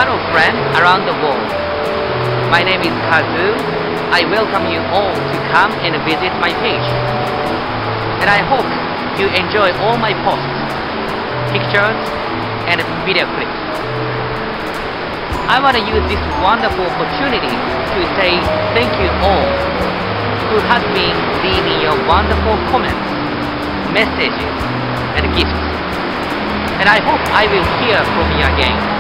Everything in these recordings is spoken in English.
Hello friends around the world. My name is KAZU. I welcome you all to come and visit my page. And I hope you enjoy all my posts, pictures, and video clips. I want to use this wonderful opportunity to say thank you all who have been leaving your wonderful comments, messages, and gifts. And I hope I will hear from you again.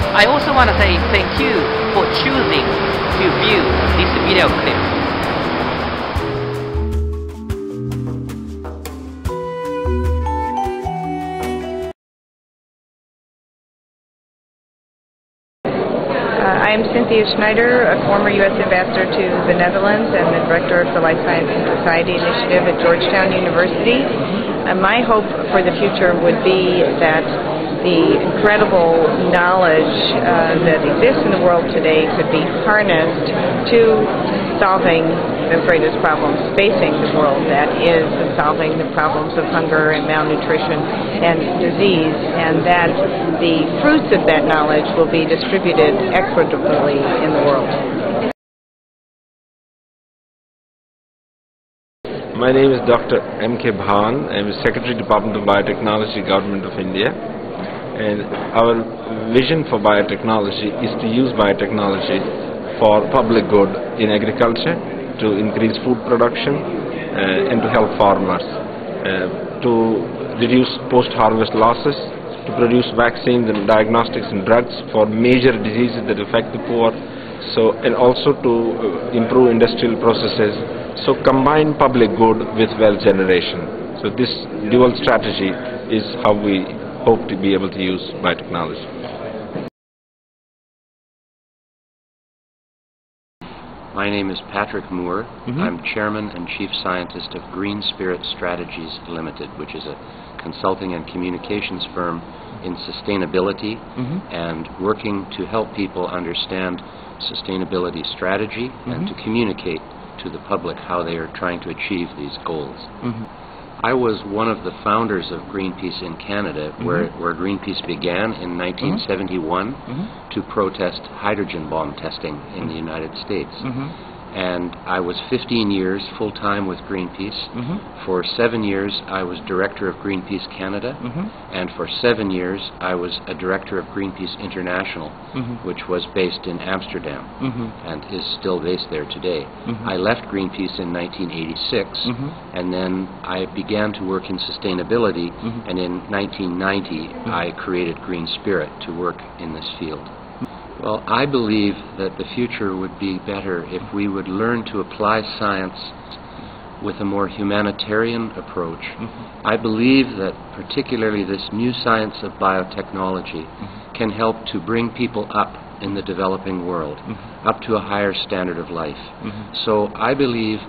I also want to say thank you for choosing to view this video clip. I am Cynthia Schneider, a former U.S. ambassador to the Netherlands and the director of the Life Science and Society Initiative at Georgetown University. My hope for the future would be that the incredible knowledge that exists in the world today could be harnessed to solving the greatest problems facing the world, that is, solving the problems of hunger and malnutrition and disease, and that the fruits of that knowledge will be distributed equitably in the world. My name is Dr. M.K. Bhan. I am Secretary, Department of Biotechnology, Government of India. And our vision for biotechnology is to use biotechnology for public good in agriculture, to increase food production, and to help farmers, to reduce post-harvest losses, to produce vaccines and diagnostics and drugs for major diseases that affect the poor, and also to improve industrial processes. So combine public good with wealth generation. So this dual strategy is how we hope to be able to use biotechnology. My name is Patrick Moore. I'm Chairman and Chief Scientist of Greenspirit Strategies Limited, which is a consulting and communications firm in sustainability and working to help people understand sustainability strategy and to communicate to the public how they are trying to achieve these goals. I was one of the founders of Greenpeace in Canada, where Greenpeace began in 1971 to protest hydrogen bomb testing in the United States. And I was 15 years full-time with Greenpeace. For 7 years I was director of Greenpeace Canada, and for 7 years I was a director of Greenpeace International, which was based in Amsterdam and is still based there today. I left Greenpeace in 1986, and then I began to work in sustainability, and in 1990 I created Greenspirit to work in this field. Well, I believe that the future would be better if we would learn to apply science with a more humanitarian approach. I believe that particularly this new science of biotechnology can help to bring people up in the developing world, up to a higher standard of life. So I believe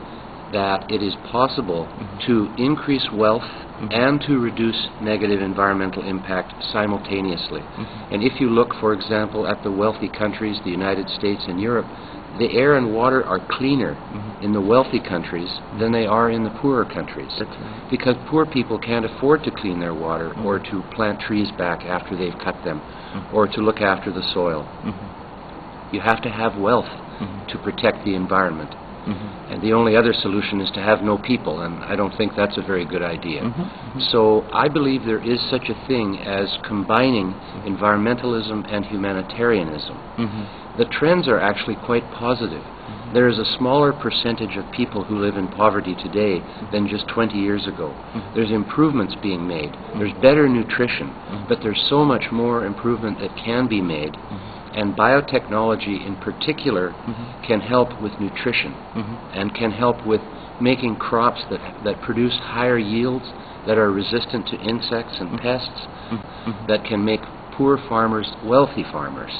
that it is possible to increase wealth and to reduce negative environmental impact simultaneously. And if you look, for example, at the wealthy countries, the United States and Europe, the air and water are cleaner in the wealthy countries than they are in the poorer countries. Because poor people can't afford to clean their water or to plant trees back after they've cut them or to look after the soil. You have to have wealth to protect the environment. And the only other solution is to have no people, and I don't think that's a very good idea. So I believe there is such a thing as combining environmentalism and humanitarianism. The trends are actually quite positive. There is a smaller percentage of people who live in poverty today than just 20 years ago. There's improvements being made. There's better nutrition, but there's so much more improvement that can be made. And biotechnology in particular can help with nutrition and can help with making crops that produce higher yields, that are resistant to insects and pests, that can make poor farmers wealthy farmers.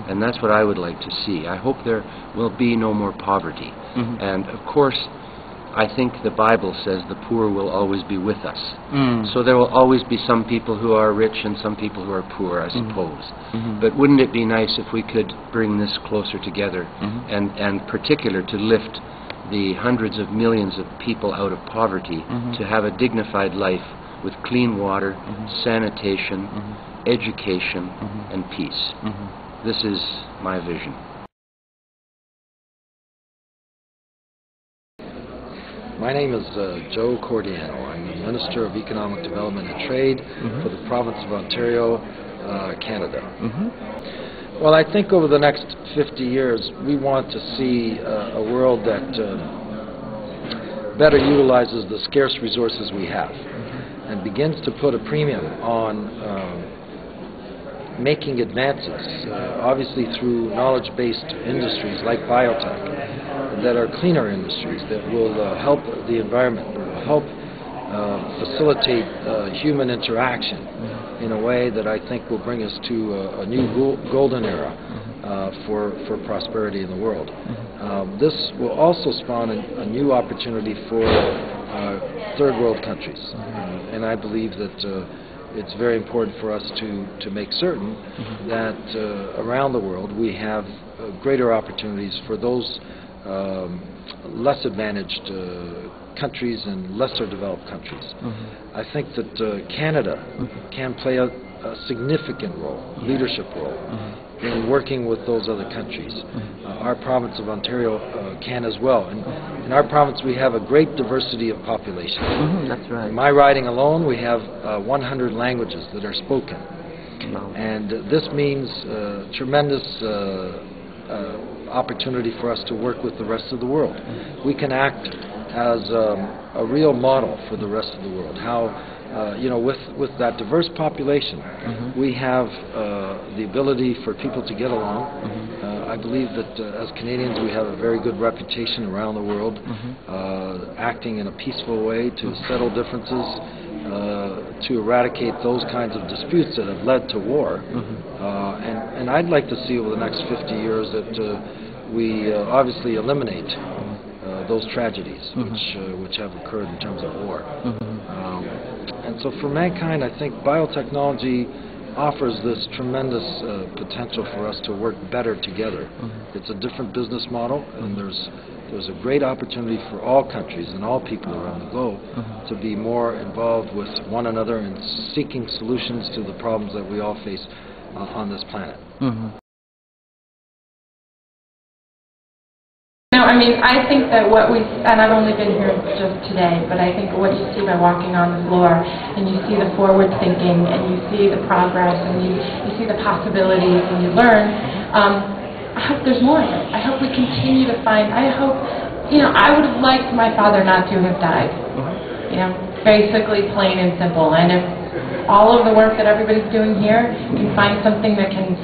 And that's what I would like to see. I hope there will be no more poverty. And of course, I think the Bible says the poor will always be with us. So there will always be some people who are rich and some people who are poor, I suppose. But wouldn't it be nice if we could bring this closer together and particular to lift the hundreds of millions of people out of poverty to have a dignified life with clean water, sanitation, education, and peace. This is my vision. My name is Joe Cordiano. I'm the Minister of Economic Development and Trade for the province of Ontario, Canada. Well, I think over the next 50 years we want to see a world that better utilizes the scarce resources we have and begins to put a premium on making advances, obviously through knowledge-based industries like biotech, that are cleaner industries, that will help the environment, that will help facilitate human interaction in a way that I think will bring us to a new golden era for prosperity in the world. This will also spawn a new opportunity for third world countries, and I believe that it's very important for us to make certain that around the world we have greater opportunities for those less advantaged countries and lesser developed countries. I think that Canada can play a significant role, leadership role, in working with those other countries. Our province of Ontario can as well. And in our province we have a great diversity of population. That's right. In my riding alone we have 100 languages that are spoken. And this means tremendous opportunity for us to work with the rest of the world. We can act as a real model for the rest of the world. How, with that diverse population, we have the ability for people to get along. I believe that as Canadians we have a very good reputation around the world, acting in a peaceful way to settle differences, to eradicate those kinds of disputes that have led to war. And I'd like to see over the next 50 years that we obviously eliminate those tragedies which have occurred in terms of war. And so for mankind, I think biotechnology offers this tremendous potential for us to work better together. It's a different business model, and there's a great opportunity for all countries and all people around the globe to be more involved with one another and seeking solutions to the problems that we all face on this planet. No, I mean, I think that what we, and I've only been here just today, but I think what you see by walking on the floor, and you see the forward thinking, and you see the progress, and you see the possibilities, and you learn, I hope there's more of it. I hope we continue to find, I hope, I would have liked my father not to have died. Basically plain and simple. And if all of the work that everybody's doing here can find something that can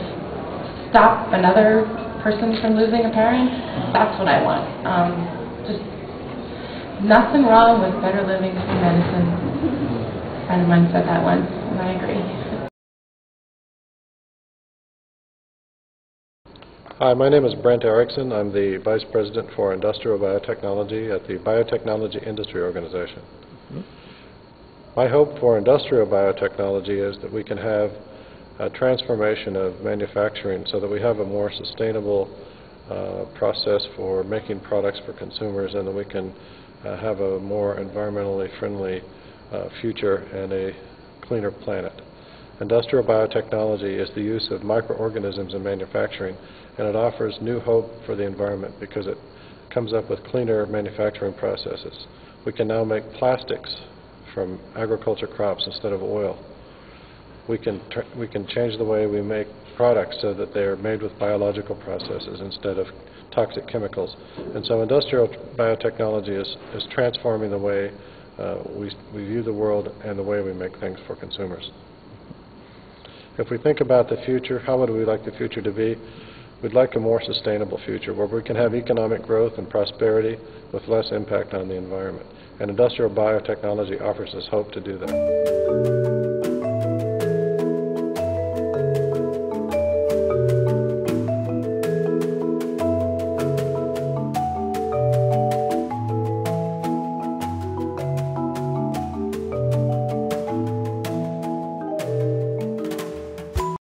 stop another person from losing a parent, that's what I want. Just nothing wrong with better living through medicine. A friend of mine said that once, and I agree. Hi, my name is Brent Erickson. I'm the Vice President for Industrial Biotechnology at the Biotechnology Industry Organization. My hope for industrial biotechnology is that we can have a transformation of manufacturing so that we have a more sustainable process for making products for consumers, and that we can have a more environmentally friendly future and a cleaner planet. Industrial biotechnology is the use of microorganisms in manufacturing, and it offers new hope for the environment because it comes up with cleaner manufacturing processes. We can now make plastics from agriculture crops instead of oil. We can change the way we make products so that they are made with biological processes instead of toxic chemicals. And so industrial biotechnology is transforming the way we view the world and the way we make things for consumers. If we think about the future, how would we like the future to be? We'd like a more sustainable future where we can have economic growth and prosperity with less impact on the environment. And industrial biotechnology offers us hope to do that.